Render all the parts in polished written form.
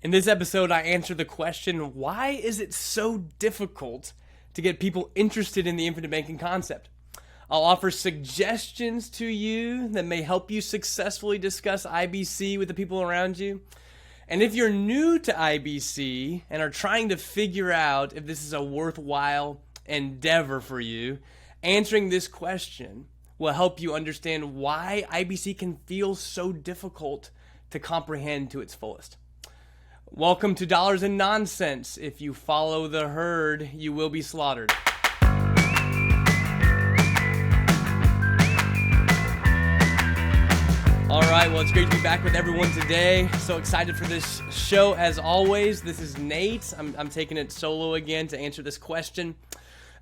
In this episode, I answer the question, why is it so difficult to get people interested in the infinite banking concept? I'll offer suggestions to you that may help you successfully discuss IBC with the people around you. And if you're new to IBC and are trying to figure out if this is a worthwhile endeavor for you, answering this question will help you understand why IBC can feel so difficult to comprehend to its fullest. Welcome to Dollars and Nonsense. If you follow the herd, you will be slaughtered. All right, well, it's great to be back with everyone today. So excited for this show as always. This is Nate. I'm taking it solo again to answer this question.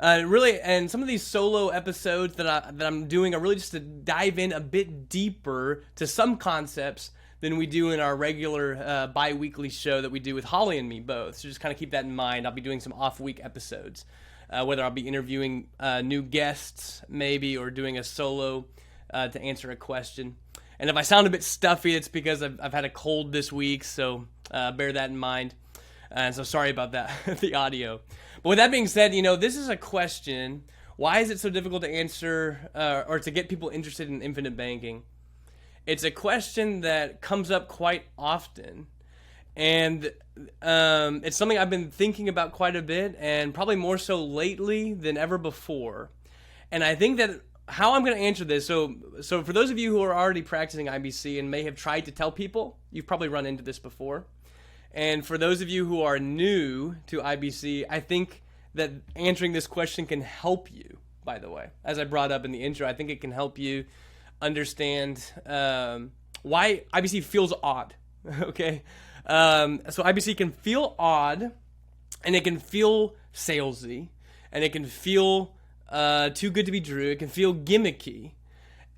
And some of these solo episodes that I'm doing are really just to dive in a bit deeper to some concepts than we do in our regular bi-weekly show that we do with Holly and me both. So just kind of keep that in mind. I'll be doing some off-week episodes, whether I'll be interviewing new guests maybe or doing a solo to answer a question. And if I sound a bit stuffy, it's because I've had a cold this week, so bear that in mind. And so sorry about that, the audio. But with that being said, this is a question. Why is it so difficult to answer or to get people interested in infinite banking? It's a question that comes up quite often, and it's something I've been thinking about quite a bit, and probably more so lately than ever before. And I think that how I'm going to answer this, so for those of you who are already practicing IBC and may have tried to tell people, you've probably run into this before. And for those of you who are new to IBC, I think that answering this question can help you, by the way. As I brought up in the intro, I think it can help you understand why IBC feels odd, okay? So IBC can feel odd, and it can feel salesy, and it can feel too good to be true. It can feel gimmicky.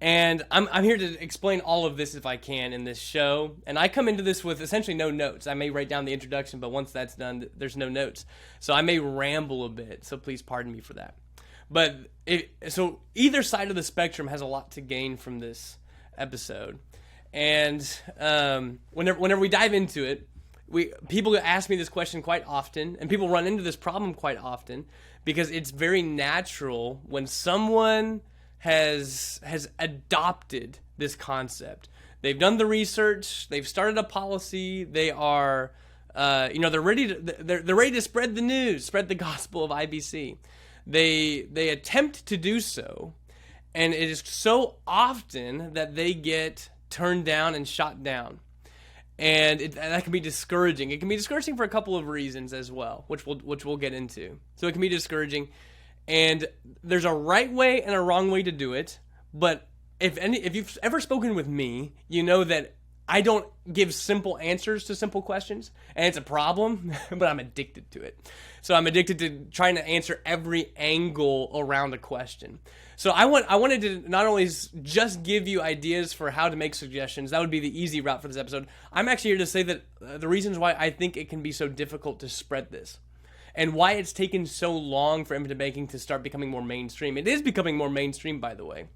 And I'm here to explain all of this if I can in this show. And I come into this with essentially no notes. I may write down the introduction, but once that's done, there's no notes. So I may ramble a bit, so please pardon me for that. But so either side of the spectrum has a lot to gain from this episode. And whenever we dive into it, people ask me this question quite often, and people run into this problem quite often because it's very natural when someone has adopted this concept. They've done the research, they've started a policy, they are they're ready to spread the news, spread the gospel of IBC. They attempt to do so, and it is so often that they get turned down and shot down. And that can be discouraging. It can be discouraging for a couple of reasons as well, which we'll get into. So it can be discouraging, and there's a right way and a wrong way to do it. But if you've ever spoken with me, you know that I don't give simple answers to simple questions, and it's a problem, but I'm addicted to it. So I'm addicted to trying to answer every angle around a question. So I wanted to not only just give you ideas for how to make suggestions, that would be the easy route for this episode. I'm actually here to say that the reasons why I think it can be so difficult to spread this, and why it's taken so long for infinite banking to start becoming more mainstream. It is becoming more mainstream, by the way.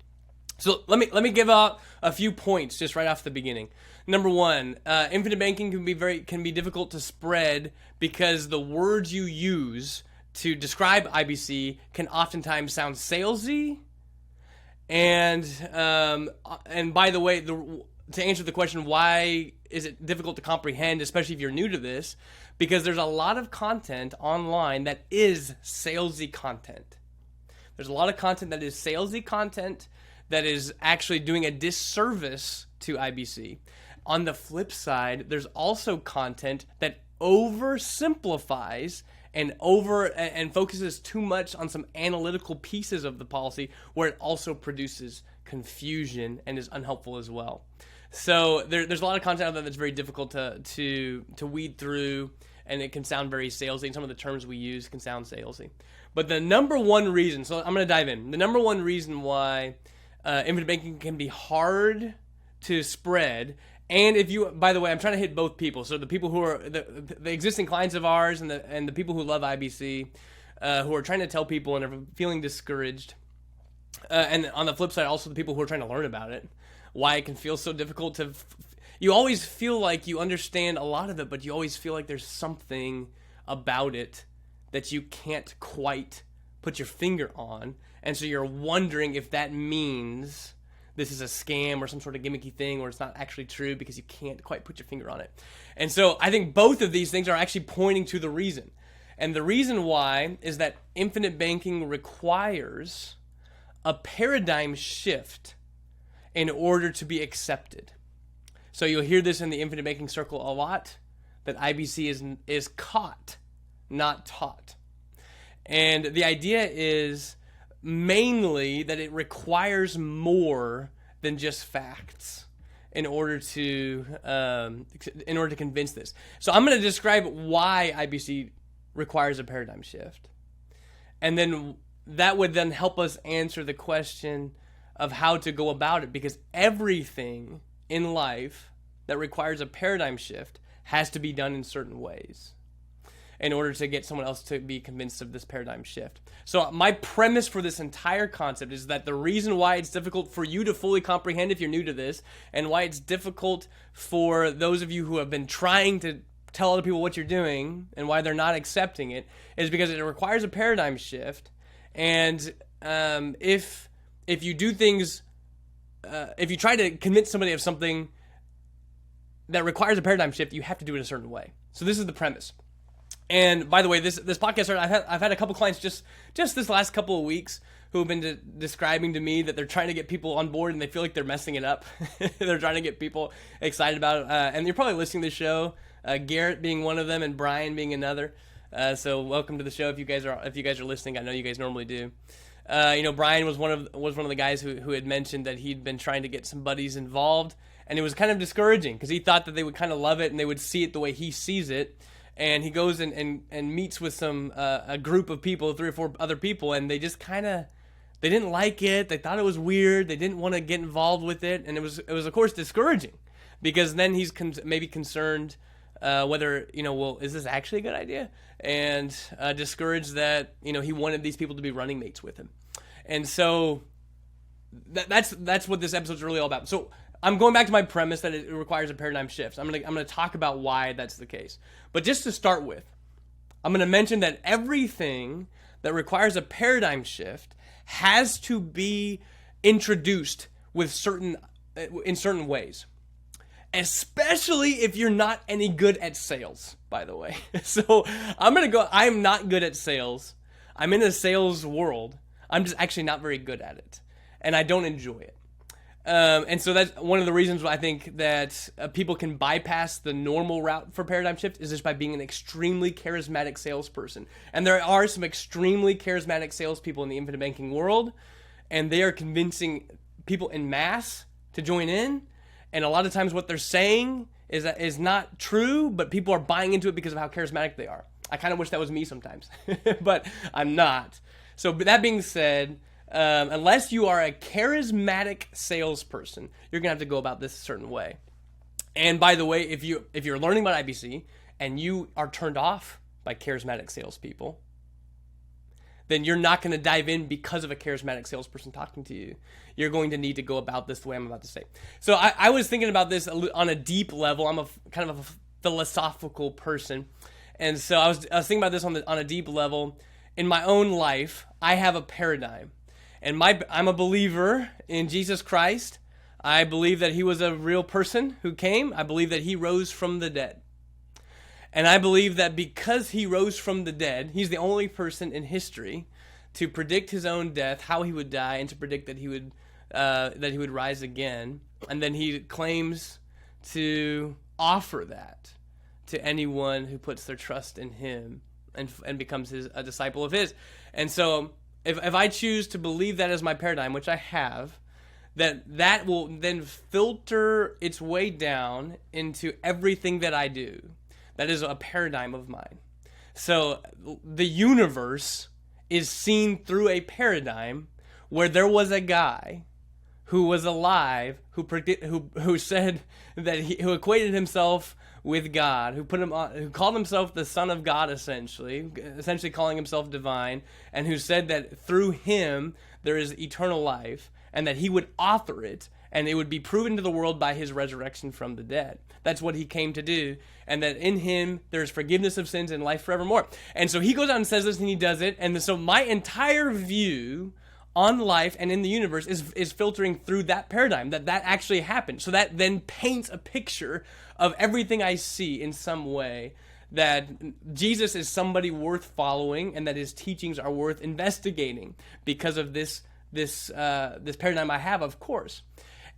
So let me give out a few points just right off the beginning. Number one, infinite banking can be difficult to spread because the words you use to describe IBC can oftentimes sound salesy. And by the way, to answer the question, why is it difficult to comprehend, especially if you're new to this, because there's a lot of content online that is salesy content. There's a lot of content that is salesy content that is actually doing a disservice to IBC. On the flip side, there's also content that oversimplifies and focuses too much on some analytical pieces of the policy, where it also produces confusion and is unhelpful as well. So there's a lot of content out there that's very difficult to weed through, and it can sound very salesy, and some of the terms we use can sound salesy. But the number one reason, so I'm going to dive in. The number one reason why infinite banking can be hard to spread, and if you, by the way, I'm trying to hit both people. So the people who are the existing clients of ours, and the people who love IBC, who are trying to tell people and are feeling discouraged, and on the flip side, also the people who are trying to learn about it, why it can feel so difficult to you always feel like you understand a lot of it, but you always feel like there's something about it that you can't quite put your finger on. And so you're wondering if that means this is a scam or some sort of gimmicky thing, or it's not actually true because you can't quite put your finger on it. And so I think both of these things are actually pointing to the reason. And the reason why is that infinite banking requires a paradigm shift in order to be accepted. So you'll hear this in the infinite banking circle a lot, that IBC is caught, not taught. And the idea is mainly that it requires more than just facts in order to convince this. So I'm going to describe why IBC requires a paradigm shift, and then that would then help us answer the question of how to go about it, because everything in life that requires a paradigm shift has to be done in certain ways in order to get someone else to be convinced of this paradigm shift. So my premise for this entire concept is that the reason why it's difficult for you to fully comprehend if you're new to this, and why it's difficult for those of you who have been trying to tell other people what you're doing and why they're not accepting it, is because it requires a paradigm shift. And if you do things, if you try to convince somebody of something that requires a paradigm shift, you have to do it a certain way. So this is the premise. And by the way, this podcast, I've had a couple clients just this last couple of weeks who have been describing to me that they're trying to get people on board and they feel like they're messing it up. They're trying to get people excited about it. And you're probably listening to the show, Garrett being one of them and Brian being another. So welcome to the show if you guys are listening. I know you guys normally do. Brian was one of the guys who had mentioned that he'd been trying to get some buddies involved, and it was kind of discouraging because he thought that they would kind of love it and they would see it the way he sees it. And he goes and meets with a group of people, 3 or 4 other people, and they just they didn't like it. They thought it was weird. They didn't want to get involved with it, and it was of course discouraging, because then he's maybe concerned whether is this actually a good idea, and discouraged that he wanted these people to be running mates with him. And so that's what this episode's really all about. So I'm going back to my premise that it requires a paradigm shift. I'm gonna talk about why that's the case. But just to start with, I'm gonna mention that everything that requires a paradigm shift has to be introduced in certain ways. Especially if you're not any good at sales, by the way. So I'm not good at sales. I'm in a sales world. I'm just actually not very good at it. And I don't enjoy it. And so that's one of the reasons why I think that people can bypass the normal route for paradigm shift, is just by being an extremely charismatic salesperson. And there are some extremely charismatic salespeople in the infinite banking world, and they are convincing people in mass to join in. And a lot of times what they're saying is not true, but people are buying into it because of how charismatic they are. I kind of wish that was me sometimes, but I'm not. So that being said, unless you are a charismatic salesperson, you're gonna have to go about this a certain way. And by the way, if you're learning about IBC and you are turned off by charismatic salespeople, then you're not going to dive in because of a charismatic salesperson talking to you. You're going to need to go about this the way I'm about to say. So I was thinking about this on a deep level. I'm kind of a philosophical person, and so I was thinking about this on a deep level. In my own life, I have a paradigm. And I'm a believer in Jesus Christ. I believe that he was a real person who came. I believe that he rose from the dead. And I believe that because he rose from the dead, he's the only person in history to predict his own death, how he would die, and to predict that he would rise again. And then he claims to offer that to anyone who puts their trust in him and becomes a disciple of his. And so if I choose to believe that as my paradigm, which I have, that will then filter its way down into everything that I do. That is a paradigm of mine. So the universe is seen through a paradigm where there was a guy who was alive, who said that who equated himself with God, who called himself the Son of God, essentially calling himself divine, and who said that through him there is eternal life, and that he would author it, and it would be proven to the world by his resurrection from the dead. That's what he came to do, and that in him there's forgiveness of sins and life forevermore. And so he goes out and says this, and he does it. And so my entire view on life and in the universe is filtering through that paradigm, that actually happened. So that then paints a picture of everything I see in some way, that Jesus is somebody worth following, and that his teachings are worth investigating because of this paradigm I have, of course.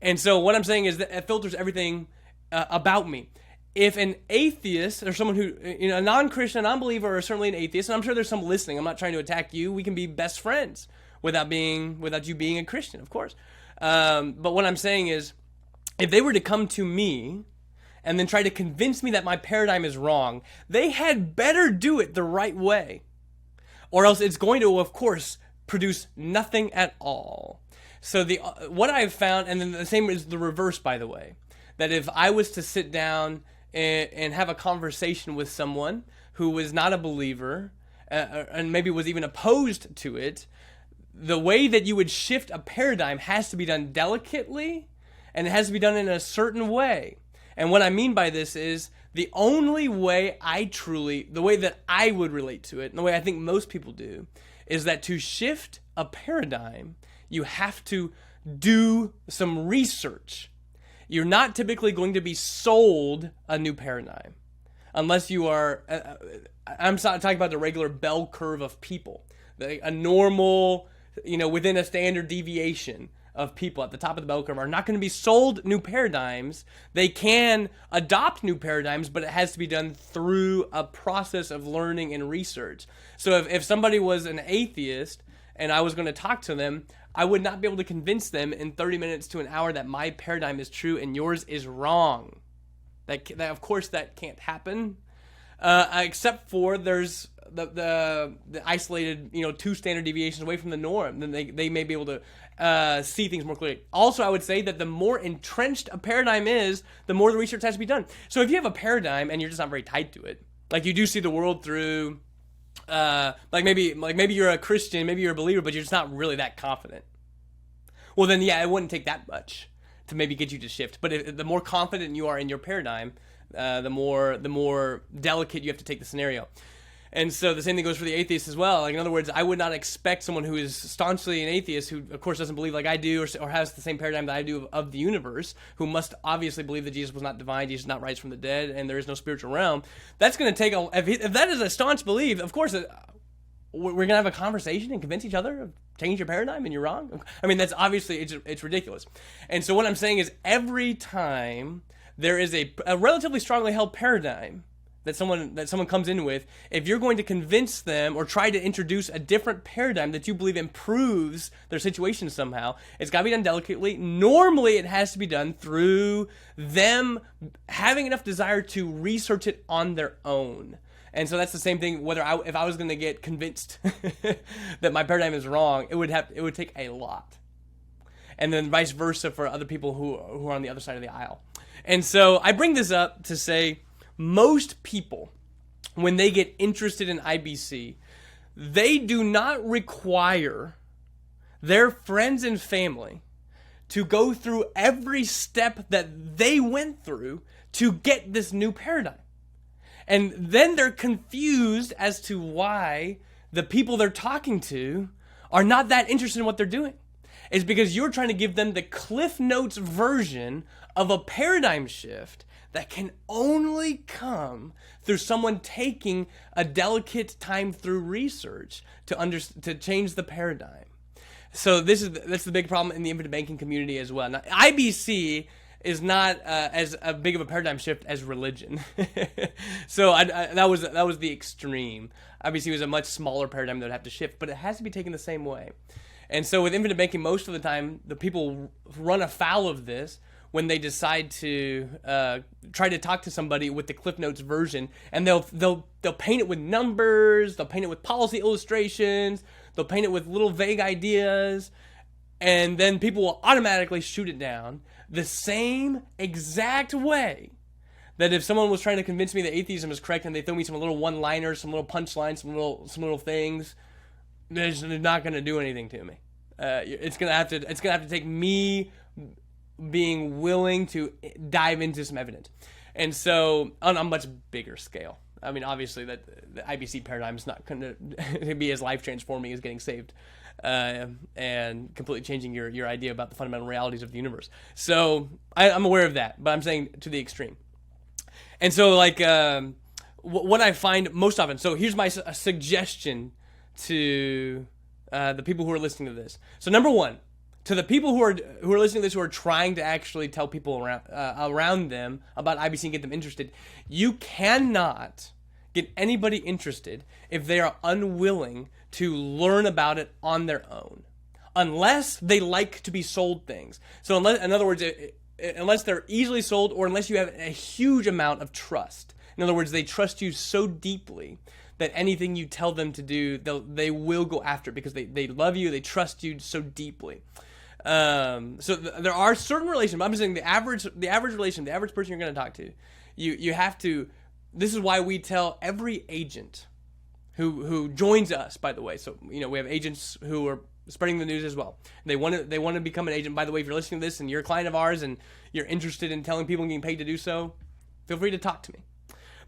And so what I'm saying is that it filters everything about me. If an atheist or someone who, a non-Christian, non-believer, or certainly an atheist, and I'm sure there's some listening, I'm not trying to attack you, we can be best friends without you being a Christian, of course. But what I'm saying is, if they were to come to me and then try to convince me that my paradigm is wrong, they had better do it the right way, or else it's going to, of course, produce nothing at all. So what I've found, and then the same is the reverse, by the way, that if I was to sit down and have a conversation with someone who was not a believer, and maybe was even opposed to it, the way that you would shift a paradigm has to be done delicately, and it has to be done in a certain way. And what I mean by this is, the only way the way that I would relate to it, and the way I think most people do, is that to shift a paradigm, you have to do some research. You're not typically going to be sold a new paradigm unless you are, I'm talking about the regular bell curve of people, a normal, within a standard deviation of people at the top of the bell curve are not going to be sold new paradigms. They can adopt new paradigms, but it has to be done through a process of learning and research. So if somebody was an atheist and I was going to talk to them, I would not be able to convince them in 30 minutes to an hour that my paradigm is true and yours is wrong. That of course that can't happen, except for there's the isolated, 2 standard deviations away from the norm. Then they may be able to see things more clearly. Also, I would say that the more entrenched a paradigm is, the more the research has to be done. So if you have a paradigm and you're just not very tied to it, like you do see the world through, maybe you're a Christian, maybe you're a believer, but you're just not really that confident. Well, then yeah, it wouldn't take that much to maybe get you to shift. But the more confident you are in your paradigm, the more delicate you have to take the scenario. And so the same thing goes for the atheist as well. Like, in other words, I would not expect someone who is staunchly an atheist, who of course doesn't believe like I do, or has the same paradigm that I do of the universe, who must obviously believe that Jesus was not divine, Jesus not rise from the dead, and there is no spiritual realm. That's going to take if that is a staunch belief, of course, we're going to have a conversation and convince each other, change your paradigm, and you're wrong. I mean, that's obviously, it's ridiculous. And so what I'm saying is, every time there is a relatively strongly held paradigm that someone comes in with, if you're going to convince them or try to introduce a different paradigm that you believe improves their situation somehow, it's got to be done delicately. Normally, it has to be done through them having enough desire to research it on their own. And so that's the same thing. If I was going to get convinced that my paradigm is wrong, it would take a lot. And then vice versa for other people who are on the other side of the aisle. And so I bring this up to say, most people, when they get interested in IBC, they do not require their friends and family to go through every step that they went through to get this new paradigm. And then they're confused as to why the people they're talking to are not that interested in what they're doing. It's because you're trying to give them the Cliff Notes version of a paradigm shift that can only come through someone taking a delicate time through research to change the paradigm. So that's the big problem in the infinite banking community as well. Now, IBC is not as a big of a paradigm shift as religion. So that was the extreme. IBC was a much smaller paradigm that would have to shift, but it has to be taken the same way. And so with infinite banking, most of the time, the people run afoul of this when they decide to try to talk to somebody with the Cliff Notes version, and they'll paint it with numbers, they'll paint it with policy illustrations, they'll paint it with little vague ideas, and then people will automatically shoot it down the same exact way that if someone was trying to convince me that atheism is correct and they throw me some little one-liners, some little punchlines, some little things, they're not going to do anything to me. It's gonna have to take me being willing to dive into some evidence. And so on a much bigger scale. I mean, obviously that the IBC paradigm is not going to be as life transforming as getting saved and completely changing your idea about the fundamental realities of the universe. So I'm aware of that, but I'm saying to the extreme. And so like what I find most often, so here's my suggestion to the people who are listening to this. So number one, to the people who are listening to this, who are trying to actually tell people around them about IBC and get them interested, you cannot get anybody interested if they are unwilling to learn about it on their own, unless they like to be sold things. So in other words, unless they're easily sold, or unless you have a huge amount of trust. In other words, they trust you so deeply that anything you tell them to do, they will go after it because they love you, they trust you so deeply. So there are certain relationships. I'm saying the average relation, the average person you're going to talk to, you have to. This is why we tell every agent who joins us. By the way, so we have agents who are spreading the news as well. They want to become an agent. By the way, if you're listening to this and you're a client of ours and you're interested in telling people and getting paid to do so, feel free to talk to me.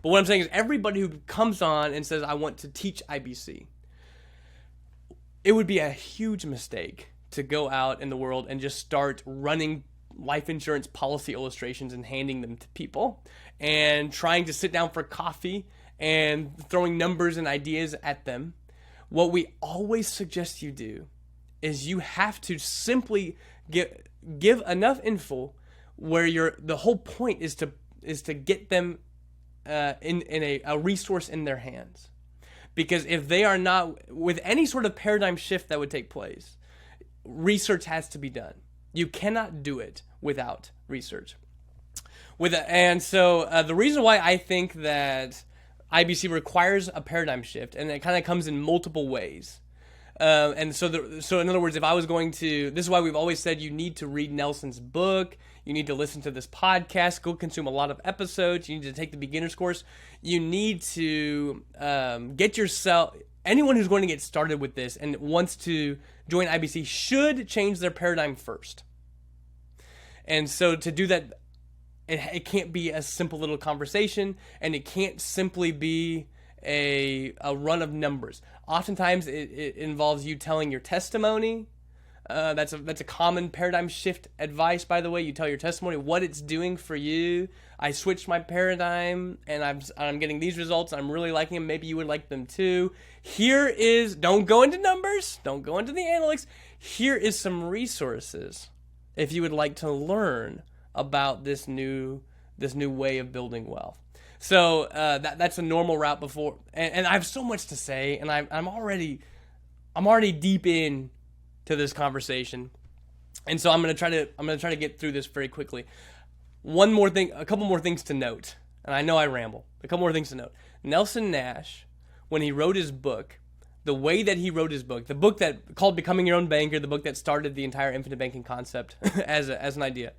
But what I'm saying is everybody who comes on and says, I want to teach IBC, it would be a huge mistake to go out in the world and just start running life insurance policy illustrations and handing them to people and trying to sit down for coffee and throwing numbers and ideas at them. What we always suggest you do is you have to simply give enough info where the whole point is to get them in a resource in their hands. Because if they are not, with any sort of paradigm shift that would take place, research has to be done. You cannot do it without research. So the reason why I think that IBC requires a paradigm shift, and it kind of comes in multiple ways. So in other words, if I was going to, this is why we've always said you need to read Nelson's book, you need to listen to this podcast, go consume a lot of episodes, you need to take the beginner's course, you need to get yourself, anyone who's going to get started with this and wants to join IBC should change their paradigm first. And so to do that, it can't be a simple little conversation, and it can't simply be a run of numbers. Oftentimes it involves you telling your testimony. That's a common paradigm shift advice, by the way. You tell your testimony, what it's doing for you. I switched my paradigm and I'm getting these results. I'm really liking them. Maybe you would like them too. Don't go into numbers. Don't go into the analytics. Here is some resources if you would like to learn about this new way of building wealth. So that's a normal route before, and I have so much to say, and I'm already deep in to this conversation, and so I'm gonna try to get through this very quickly. One more thing, a couple more things to note, and I know I ramble. A couple more things to note. Nelson Nash, when he wrote his book, the way that he wrote his book, the book that called Becoming Your Own Banker, the book that started the entire infinite banking concept as an idea.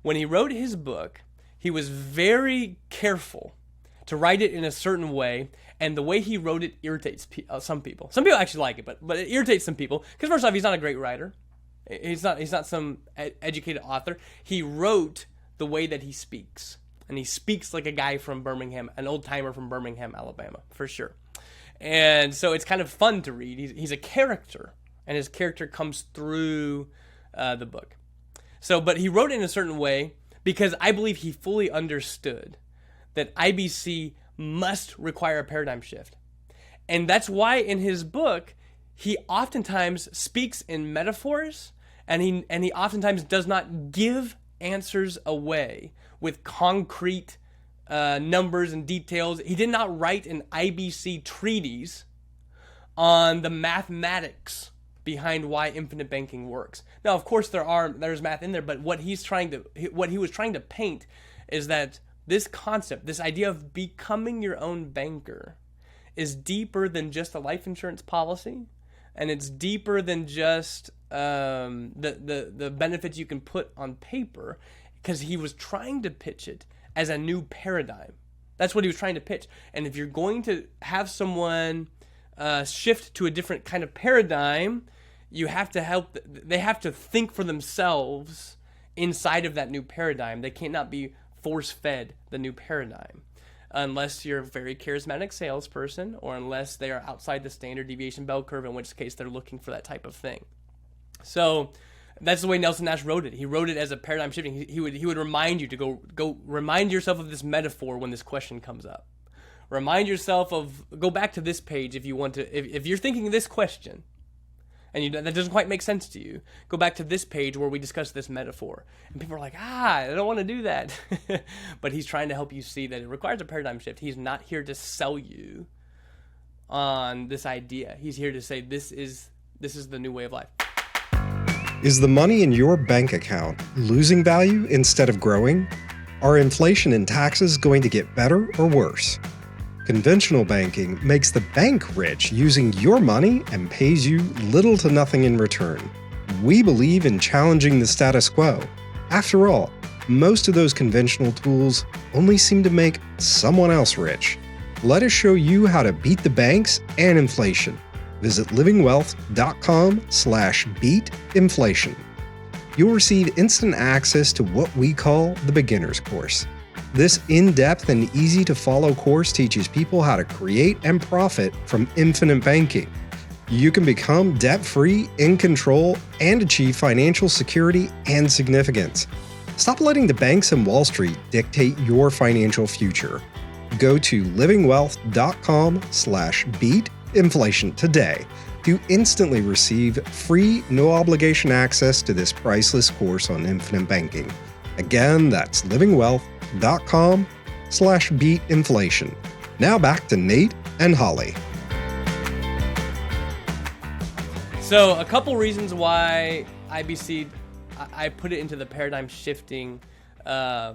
When he wrote his book, he was very careful to write it in a certain way, and the way he wrote it irritates some people. Some people actually like it, but it irritates some people because first off, he's not a great writer. He's not some educated author. He wrote the way that he speaks, and he speaks like a guy from Birmingham, an old timer from Birmingham, Alabama, for sure. And so it's kind of fun to read. He's a character, and his character comes through the book. So, but he wrote it in a certain way because I believe he fully understood that IBC must require a paradigm shift. And that's why in his book, he oftentimes speaks in metaphors, and he oftentimes does not give answers away with concrete numbers and details. He did not write an IBC treatise on the mathematics behind why infinite banking works. Now, of course, there's math in there, but what he was trying to paint is that this concept, this idea of becoming your own banker, is deeper than just a life insurance policy, and it's deeper than just the benefits you can put on paper, because he was trying to pitch it as a new paradigm. That's what he was trying to pitch. And if you're going to have someone shift to a different kind of paradigm, they have to think for themselves inside of that new paradigm. They cannot be force-fed the new paradigm unless you're a very charismatic salesperson or unless they are outside the standard deviation bell curve, in which case they're looking for that type of thing. So that's the way Nelson Nash wrote it. He wrote it as a paradigm shifting. He would remind you to go remind yourself of this metaphor when this question comes up. Remind yourself of, go back to this page if you want to, if you're thinking this question and that doesn't quite make sense to you, go back to this page where we discuss this metaphor. And people are like, I don't want to do that. But he's trying to help you see that it requires a paradigm shift. He's not here to sell you on this idea. He's here to say this is the new way of life. Is the money in your bank account losing value instead of growing? Are inflation and taxes going to get better or worse? Conventional banking makes the bank rich using your money and pays you little to nothing in return. We believe in challenging the status quo. After all, most of those conventional tools only seem to make someone else rich. Let us show you how to beat the banks and inflation. Visit livingwealth.com/beatinflation. You'll receive instant access to what we call the beginner's course. This in-depth and easy-to-follow course teaches people how to create and profit from infinite banking. You can become debt-free, in control, and achieve financial security and significance. Stop letting the banks and Wall Street dictate your financial future. Go to livingwealth.com/beatinflation today to instantly receive free, no-obligation access to this priceless course on infinite banking. Again, that's livingwealth.com/beatinflation. Now back to Nate and Holly. So a couple reasons why IBC, I put it into the paradigm shifting worldview.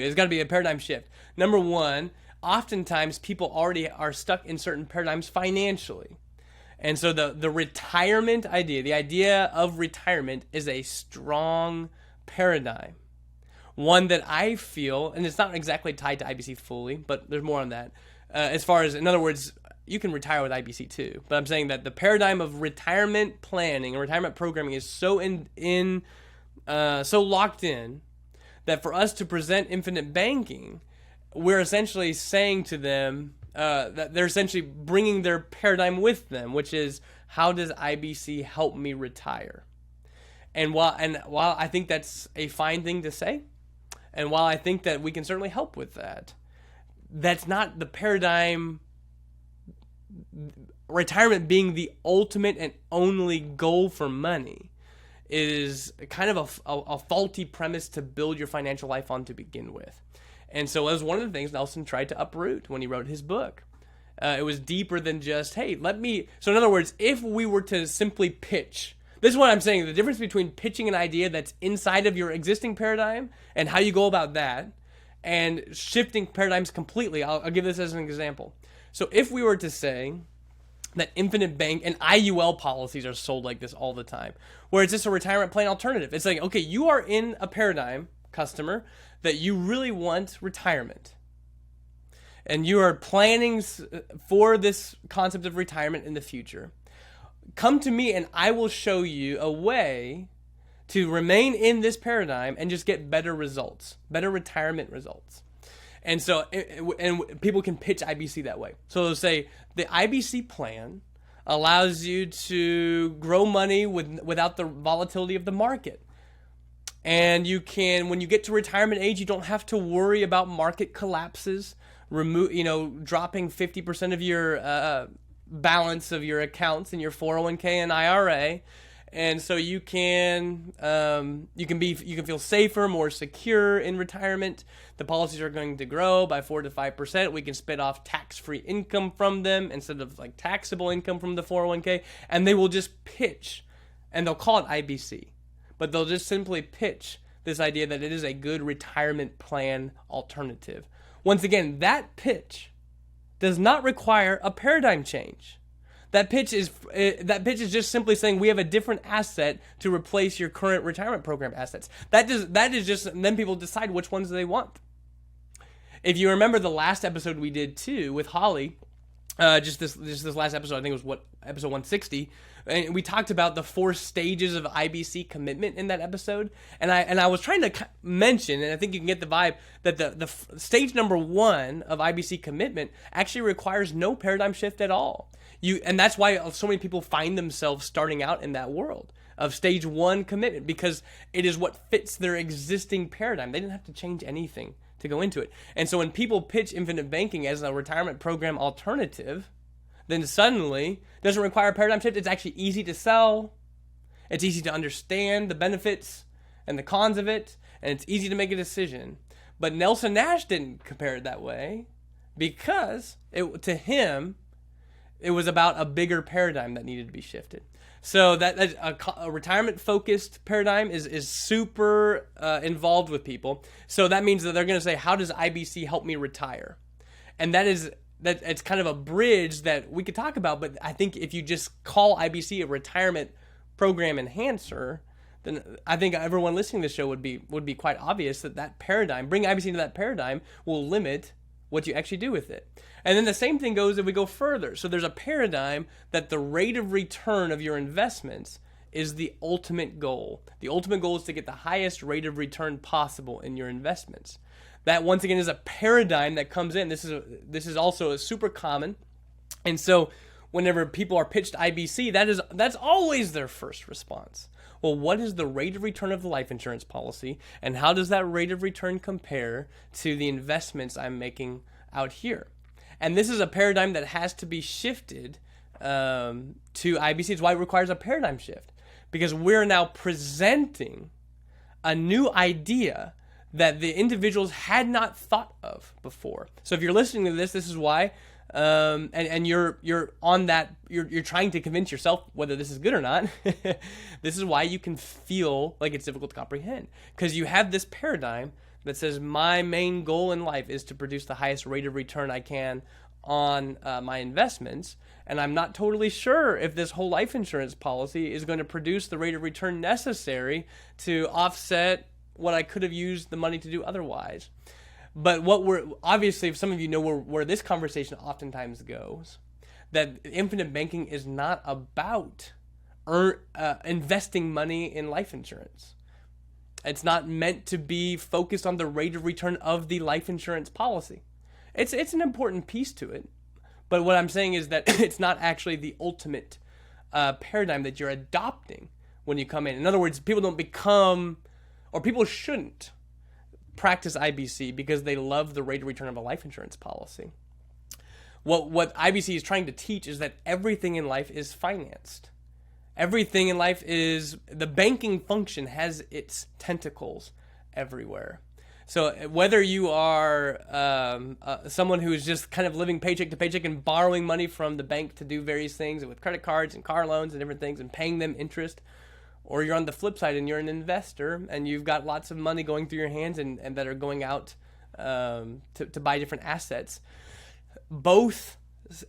It's got to be a paradigm shift. Number one, oftentimes people already are stuck in certain paradigms financially. And so the retirement idea, the idea of retirement is a strong paradigm. One that I feel, and it's not exactly tied to IBC fully, but there's more on that. As far as, in other words, you can retire with IBC too. But I'm saying that the paradigm of retirement planning and retirement programming is so so locked in that for us to present infinite banking, we're essentially saying to them that they're essentially bringing their paradigm with them, which is, how does IBC help me retire? And while I think that's a fine thing to say, and while I think that we can certainly help with that, that's not the paradigm. Retirement being the ultimate and only goal for money is kind of a faulty premise to build your financial life on to begin with. And so it was one of the things Nelson tried to uproot when he wrote his book. It was deeper than just, hey, so in other words, if we were to simply pitch, this is what I'm saying, the difference between pitching an idea that's inside of your existing paradigm and how you go about that, and shifting paradigms completely. I'll give this as an example. So if we were to say that infinite bank and IUL policies are sold like this all the time, where it's just a retirement plan alternative. It's like, okay, you are in a paradigm, customer, that you really want retirement. And you are planning for this concept of retirement in the future. Come to me and I will show you a way to remain in this paradigm and just get better results, better retirement results. And so, and people can pitch IBC that way. So they'll say, the IBC plan allows you to grow money without the volatility of the market. And you can, when you get to retirement age, you don't have to worry about market collapses, dropping 50% of your balance of your accounts in your 401k and IRA. And so you can feel safer, more secure in retirement. The policies are going to grow by 4 to 5%. We can spit off tax-free income from them instead of like taxable income from the 401k. And they will just pitch, and they'll call it IBC, but they'll just simply pitch this idea that it is a good retirement plan alternative. Once again, that pitch does not require a paradigm change. That pitch is just simply saying we have a different asset to replace your current retirement program assets. That is just, and then people decide which ones they want. If you remember the last episode we did too with Holly, just this last episode. I think it was episode 160, and we talked about the 4 stages of IBC commitment in that episode. And I was trying to mention, and I think you can get the vibe, that the stage number 1 of IBC commitment actually requires no paradigm shift at all. And that's why so many people find themselves starting out in that world of stage 1 commitment, because it is what fits their existing paradigm. They didn't have to change anything to go into it. And so when people pitch infinite banking as a retirement program alternative, then suddenly it doesn't require a paradigm shift. It's actually easy to sell. It's easy to understand the benefits and the cons of it, and it's easy to make a decision. But Nelson Nash didn't compare it that way, because to him, it was about a bigger paradigm that needed to be shifted. So that a retirement-focused paradigm is super involved with people. So that means that they're going to say, how does IBC help me retire? And it's kind of a bridge that we could talk about, but I think if you just call IBC a retirement program enhancer, then I think everyone listening to this show would be quite obvious that paradigm, bring IBC into that paradigm, will limit what you actually do with it. And then the same thing goes if we go further. So there's a paradigm that the rate of return of your investments is the ultimate goal. The ultimate goal is to get the highest rate of return possible in your investments. That, once again, is a paradigm that comes in. This is also a super common. And so whenever people are pitched IBC, that's always their first response. Well, what is the rate of return of the life insurance policy, and how does that rate of return compare to the investments I'm making out here? And this is a paradigm that has to be shifted to IBC. It's why it requires a paradigm shift, because we're now presenting a new idea that the individuals had not thought of before. So if you're listening to this is why, and you're on that, you're trying to convince yourself whether this is good or not. This is why you can feel like it's difficult to comprehend, because you have this paradigm that says my main goal in life is to produce the highest rate of return I can on my investments, and I'm not totally sure if this whole life insurance policy is going to produce the rate of return necessary to offset what I could have used the money to do otherwise. But obviously, if some of you know where this conversation oftentimes goes, that infinite banking is not about investing money in life insurance. It's not meant to be focused on the rate of return of the life insurance policy. It's an important piece to it. But what I'm saying is that it's not actually the ultimate paradigm that you're adopting when you come in. In other words, people don't become, or people shouldn't practice IBC because they love the rate of return of a life insurance policy. What IBC is trying to teach is that everything in life is financed. Everything in life is, the banking function has its tentacles everywhere. So whether you are someone who is just kind of living paycheck to paycheck and borrowing money from the bank to do various things with credit cards and car loans and different things and paying them interest, or you're on the flip side and you're an investor and you've got lots of money going through your hands and that are going out to buy different assets,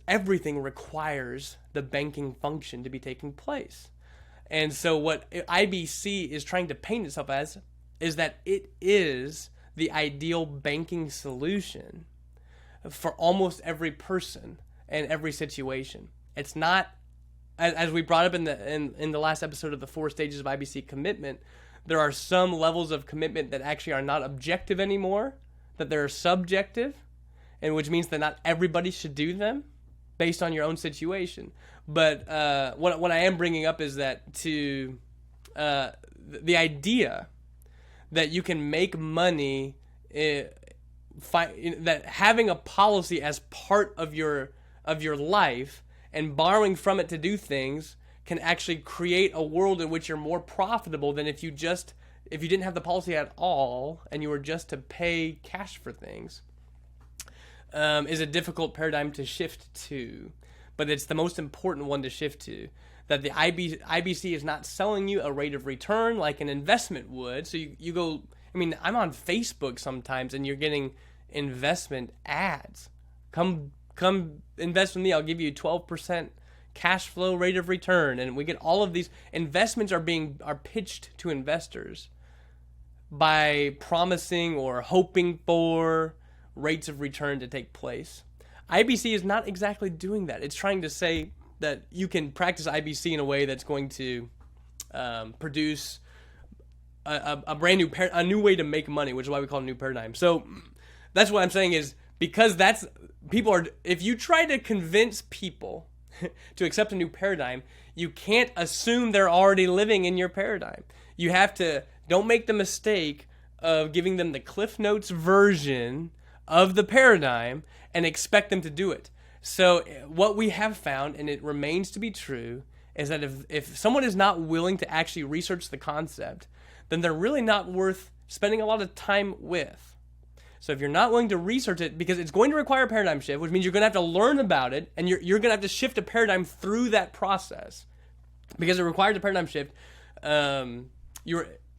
everything requires the banking function to be taking place. And so what IBC is trying to paint itself as is that it is the ideal banking solution for almost every person and every situation. It's not, as we brought up in the last episode of the 4 stages of IBC commitment, there are some levels of commitment that actually are not objective anymore, that they're subjective, and which means that not everybody should do them based on your own situation. But what I am bringing up is that the idea that you can make money, that having a policy as part of your life and borrowing from it to do things can actually create a world in which you're more profitable than if you didn't have the policy at all and you were just to pay cash for things, is a difficult paradigm to shift to. But it's the most important one to shift to. That the IBC is not selling you a rate of return like an investment would. So you go, I mean, I'm on Facebook sometimes and you're getting investment ads. Come invest with me. I'll give you 12% cash flow rate of return. And we get all of these investments are pitched to investors by promising or hoping for rates of return to take place. IBC is not exactly doing that. It's trying to say that you can practice IBC in a way that's going to produce a brand new a new way to make money, which is why we call it a new paradigm. So that's what I'm saying is because that's people are. If you try to convince people to accept a new paradigm, you can't assume they're already living in your paradigm. You have to don't make the mistake of giving them the Cliff Notes version of the paradigm and expect them to do it. So what we have found, and it remains to be true, is that if someone is not willing to actually research the concept, then they're really not worth spending a lot of time with. So if you're not willing to research it, because it's going to require a paradigm shift, which means you're going to have to learn about it, and you're going to have to shift a paradigm through that process. Because it requires a paradigm shift,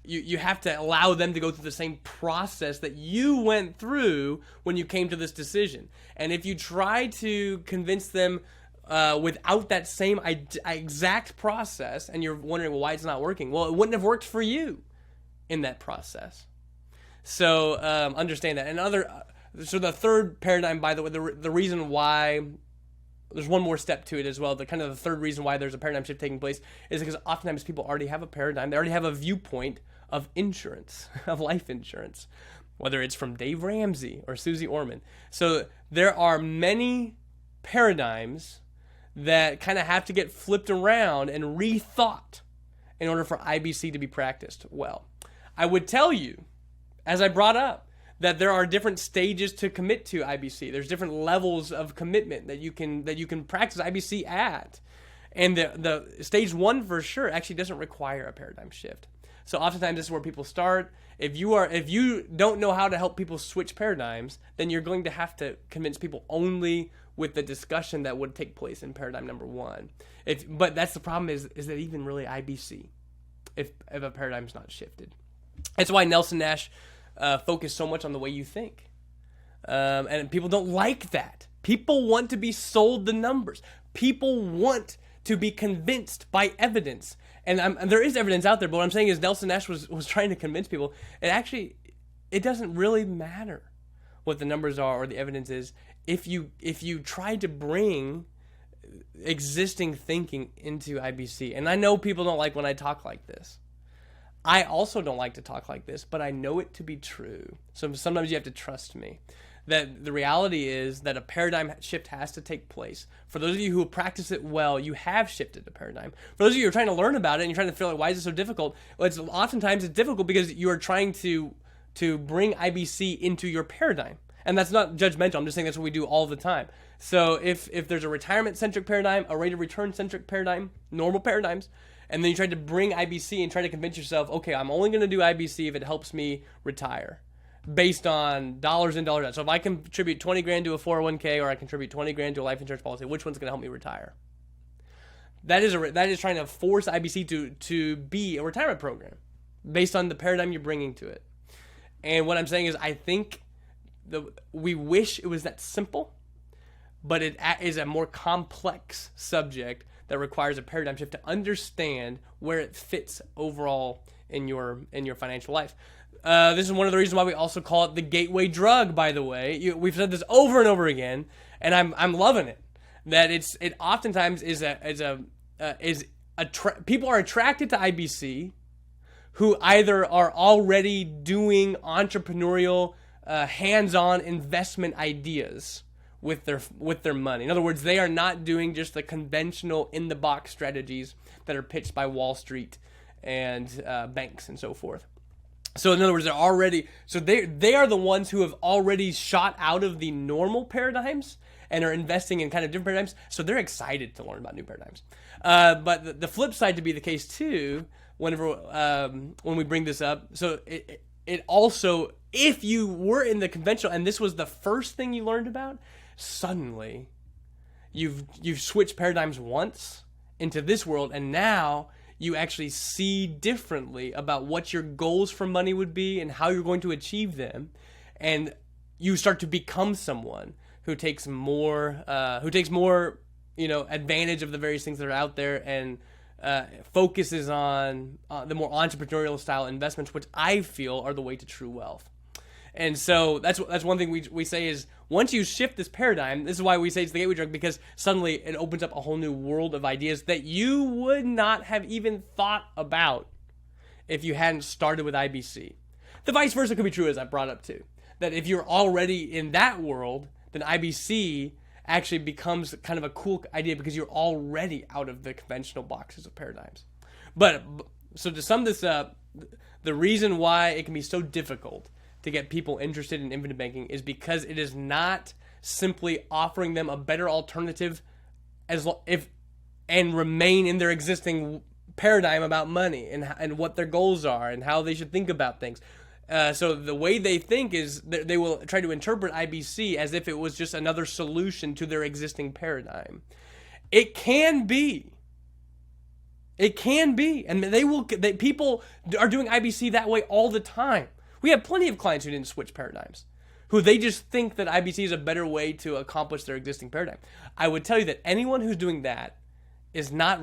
you have to allow them to go through the same process that you went through when you came to this decision. And if you try to convince them without that same exact process, and you're wondering, well, why it's not working? Well, it wouldn't have worked for you in that process. So understand that. And so the third paradigm, by the way, the reason why there's one more step to it as well. The kind of the third reason why there's a paradigm shift taking place is because oftentimes people already have a paradigm. They already have a viewpoint of insurance, of life insurance, whether it's from Dave Ramsey or Susie Orman. So there are many paradigms that kind of have to get flipped around and rethought in order for IBC to be practiced well. I would tell you, as I brought up, that there are different stages to commit to IBC. There's different levels of commitment that you can practice IBC at. And the stage one for sure actually doesn't require a paradigm shift. So oftentimes this is where people start. If you don't know how to help people switch paradigms, then you're going to have to convince people only with the discussion that would take place in paradigm number one. But that's the problem is that even really IBC, if a paradigm's not shifted. That's why Nelson Nash focused so much on the way you think. And people don't like that. People want to be sold the numbers. People want to be convinced by evidence. And there is evidence out there, but what I'm saying is Nelson Nash was trying to convince people. It doesn't really matter what the numbers are or the evidence is if you try to bring existing thinking into IBC. And I know people don't like when I talk like this. I also don't like to talk like this, but I know it to be true. So sometimes you have to trust me. That the reality is that a paradigm shift has to take place. For those of you who practice it well, you have shifted the paradigm. For those of you who are trying to learn about it and you're trying to feel like, why is it so difficult? Well, oftentimes it's difficult because you are trying to bring IBC into your paradigm. And that's not judgmental. I'm just saying that's what we do all the time. So if there's a retirement-centric paradigm, a rate of return-centric paradigm, normal paradigms, and then you try to bring IBC and try to convince yourself, okay, I'm only going to do IBC if it helps me retire based on dollars in, dollars out. So if I contribute 20 grand to a 401k or I contribute 20 grand to a life insurance policy, which one's going to help me retire? That is trying to force IBC to be a retirement program based on the paradigm you're bringing to it. And what I'm saying is I think we wish it was that simple, but it is a more complex subject that requires a paradigm shift to understand where it fits overall in your financial life. This is one of the reasons why we also call it the gateway drug, by the way. We've said this over and over again, and I'm loving it. That it oftentimes people are attracted to IBC who either are already doing entrepreneurial hands-on investment ideas with their money. In other words, they are not doing just the conventional in-the-box strategies that are pitched by Wall Street and banks and so forth. So in other words, they are the ones who have already shot out of the normal paradigms and are investing in kind of different paradigms. So they're excited to learn about new paradigms. But the flip side to be the case too, when we bring this up, so it also, if you were in the conventional and this was the first thing you learned about, suddenly you've switched paradigms once into this world, and now you actually see differently about what your goals for money would be and how you're going to achieve them, and you start to become someone who takes more advantage of the various things that are out there and focuses on the more entrepreneurial style investments, which I feel are the way to true wealth. And so that's one thing we say is once you shift this paradigm, this is why we say it's the gateway drug, because suddenly it opens up a whole new world of ideas that you would not have even thought about if you hadn't started with IBC. The vice versa could be true, as I brought up too. That if you're already in that world, then IBC actually becomes kind of a cool idea because you're already out of the conventional boxes of paradigms. But so to sum this up, the reason why it can be so difficult to get people interested in infinite banking is because it is not simply offering them a better alternative and remain in their existing paradigm about money and what their goals are and how they should think about things. So the way they think is they will try to interpret IBC as if it was just another solution to their existing paradigm. It can be. It can be. And people are doing IBC that way all the time. We have plenty of clients who didn't switch paradigms, who they just think that IBC is a better way to accomplish their existing paradigm. I would tell you that anyone who's doing that is not,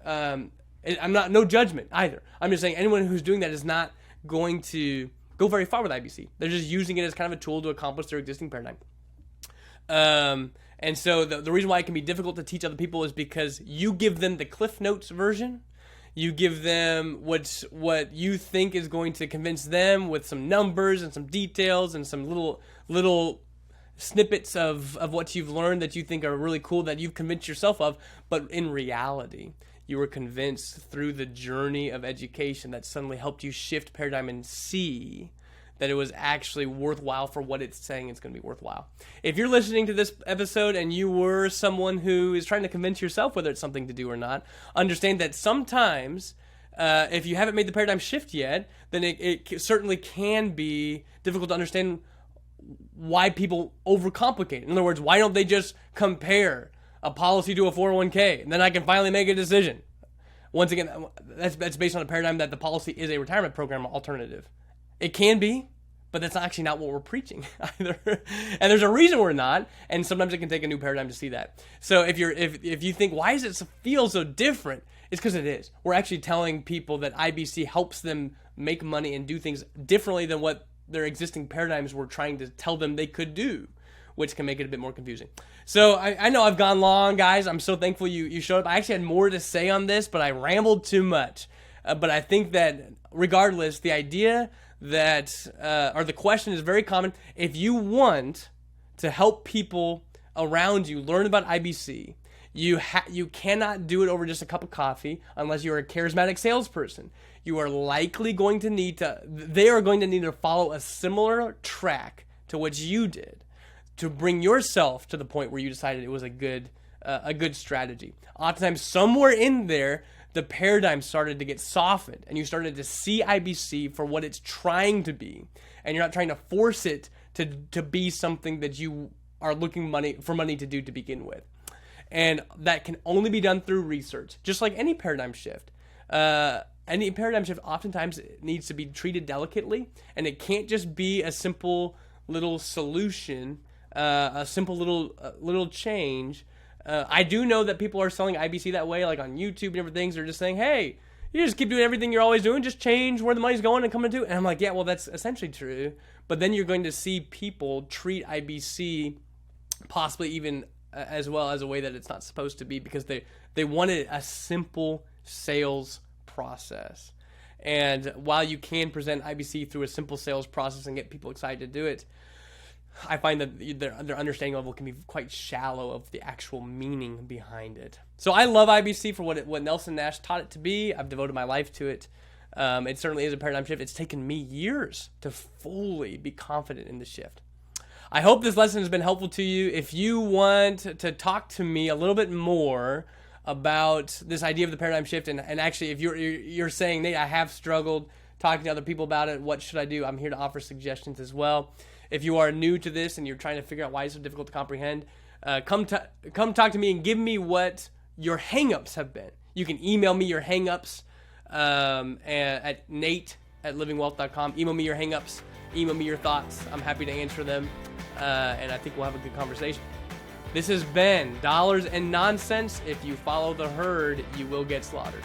no judgment either. I'm just saying anyone who's doing that is not going to go very far with IBC. They're just using it as kind of a tool to accomplish their existing paradigm. And so the reason why it can be difficult to teach other people is because you give them the Cliff Notes version. You give them what you think is going to convince them with some numbers and some details and some little snippets of what you've learned that you think are really cool that you've convinced yourself of. But in reality, you were convinced through the journey of education that suddenly helped you shift paradigm and see that it was actually worthwhile for what it's saying it's going to be worthwhile. If you're listening to this episode and you were someone who is trying to convince yourself whether it's something to do or not, understand that sometimes if you haven't made the paradigm shift yet, then it certainly can be difficult to understand why people overcomplicate. In other words, why don't they just compare a policy to a 401k and then I can finally make a decision? Once again, that's based on a paradigm that the policy is a retirement program alternative. It can be, but that's actually not what we're preaching either. And there's a reason we're not, and sometimes it can take a new paradigm to see that. So if you think, why does it feel so different? It's because it is. We're actually telling people that IBC helps them make money and do things differently than what their existing paradigms were trying to tell them they could do, which can make it a bit more confusing. So I know I've gone long, guys. I'm so thankful you showed up. I actually had more to say on this, but I rambled too much. But I think that regardless, the idea that, or the question is very common. If you want to help people around you learn about IBC, you cannot do it over just a cup of coffee unless you're a charismatic salesperson. You are likely going to they are going to need to follow a similar track to what you did to bring yourself to the point where you decided it was a good strategy. Oftentimes, somewhere in there, the paradigm started to get softened and you started to see IBC for what it's trying to be. And you're not trying to force it to be something that you are looking for money to do to begin with. And that can only be done through research, just like any paradigm shift. Any paradigm shift oftentimes needs to be treated delicately, and it can't just be a simple little solution, a simple little change. I do know that people are selling IBC that way, like on YouTube and different things. They're just saying, hey, you just keep doing everything you're always doing, just change where the money's going and coming to. And I'm like, yeah, well, that's essentially true. But then you're going to see people treat IBC possibly even as well as a way that it's not supposed to be, because they wanted a simple sales process. And while you can present IBC through a simple sales process and get people excited to do it, I find that their understanding level can be quite shallow of the actual meaning behind it. So I love IBC for what Nelson Nash taught it to be. I've devoted my life to it. It certainly is a paradigm shift. It's taken me years to fully be confident in the shift. I hope this lesson has been helpful to you. If you want to talk to me a little bit more about this idea of the paradigm shift, and actually if you're saying, Nate, I have struggled talking to other people about it, what should I do? I'm here to offer suggestions as well. If you are new to this and you're trying to figure out why it's so difficult to comprehend, come talk to me and give me what your hangups have been. You can email me your hangups at nate@livingwealth.com. Email me your hangups. Email me your thoughts. I'm happy to answer them, and I think we'll have a good conversation. This has been Dollars and Nonsense. If you follow the herd, you will get slaughtered.